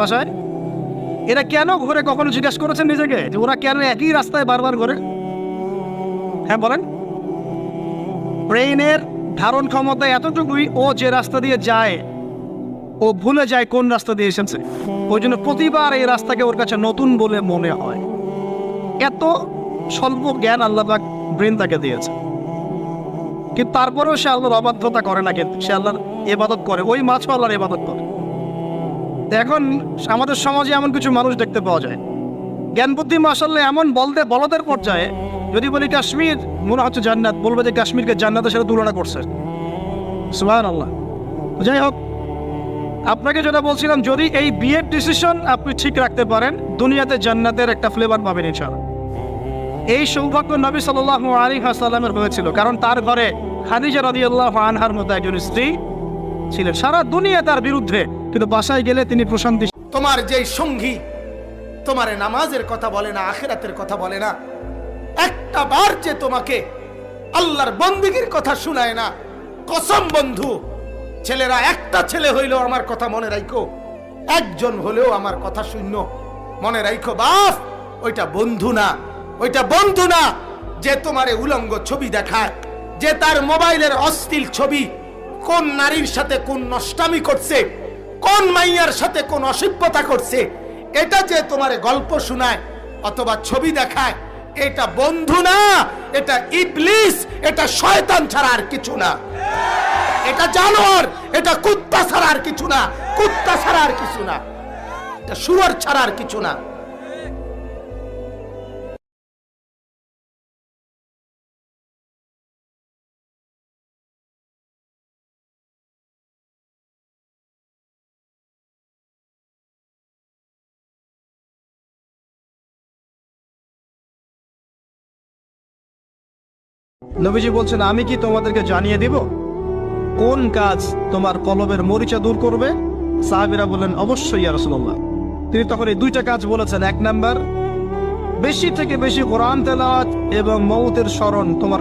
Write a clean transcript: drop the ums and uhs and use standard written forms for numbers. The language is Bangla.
বাসায় এরা কেন ঘুরে, কখনো জিজ্ঞাসা করেছেন নিজেকে যে ওরা কেন একই রাস্তায় বারবার ঘুরে? হ্যাঁ বলেন। ব্রেইনের ধারণ ক্ষমতা এতটুকুই, ও যে রাস্তা দিয়ে যায় ও ভুলে যায় কোন রাস্তা দিয়ে এসেছে। ওই জন্য প্রতিবার এই রাস্তাকে ওর কাছে নতুন বলে মনে হয়। এত স্বল্প জ্ঞান আল্লাহ পাক ব্রেন তাকে দিয়েছে, কিন্তু তারপরেও সে আল্লাহর অবাধ্যতা করে না, কিন্তু সে আল্লাহর ইবাদত করে। ওই মাছও আল্লাহর ইবাদত করে। এখন আমাদের সমাজে এমন কিছু মানুষ দেখতে পাওয়া যায়, জ্ঞান বুদ্ধি মাশাআল্লাহ এমন বলদের পর্যায়ে, যদি বলি কাশ্মীর মনে হচ্ছে জান্নাত, বলবে যে কাশ্মীরকে জান্নাতের সাথে তুলনা করছে। সুবহানাল্লাহ। যাই হোক, আপনাকে যেটা বলছিলাম, যদি এই বিয়ের ডিসিশন আপনি ঠিক রাখতে পারেন, দুনিয়াতে জান্নাতের একটা ফ্লেভার পাবেন ইনশাআল্লাহ। এই সৌভাগ্য নবী সাল্লাল্লাহু আলাইহি ওয়াসাল্লামের হয়েছিল, কারণ তার ঘরে খাদিজা রাদিয়াল্লাহু আনহার মতো একজন স্ত্রী ছিলেন। সারা দুনিয়া তার বিরুদ্ধে, কিন্তু বাসায় গেলে তিনি প্রশান্তি। তোমার যেই সঙ্গী তোমার নামাজের কথা বলে না, আখিরাতের কথা বলে না, একটা বার যে তোমাকে আল্লাহর বন্দেগীর কথা শুনায় না, কসম বন্ধু, ছেলেরা একটা ছেলে হইলেও আমার কথা মনে রাখো, একজন হলেও আমার কথা শূন্য মনে রাখো বাপ, ওইটা বন্ধু না, ওইটা বন্ধু না। যে তোমারে উলঙ্গ ছবি দেখায়, যে তার মোবাইলের অশ্লীল ছবি, কোন নারীর সাথে কোন নষ্টামি করছে, কোন মাইয়ার সাথে কোন অসভ্যতা করছে, এটা যে তোমারে গল্প শোনায় অথবা ছবি দেখায়, এটা বন্ধু না, এটা ইবলিস, এটা শয়তান ছাড়া আর কিছু না। এটা জানোয়ার, এটা কুত্তা ছাড়া আর কিছু না, কুত্তা ছাড়া আর কিছু না, এটা শুয়োর ছাড়া আর কিছু না। নবীজি বলছেন, আমি কি তোমাদেরকে জানিয়ে দিব কোন কাজ তোমার কলবের মরিচা দূর করবে? সাহাবীরা বললেন, অবশ্যই ইয়া রাসূলুল্লাহ। তিনি তখন এই দুইটা কাজ বলেছেন। এক নাম্বার, বেশি থেকে বেশি কোরআন তেলাওয়াত এবং মউতের স্মরণ তোমার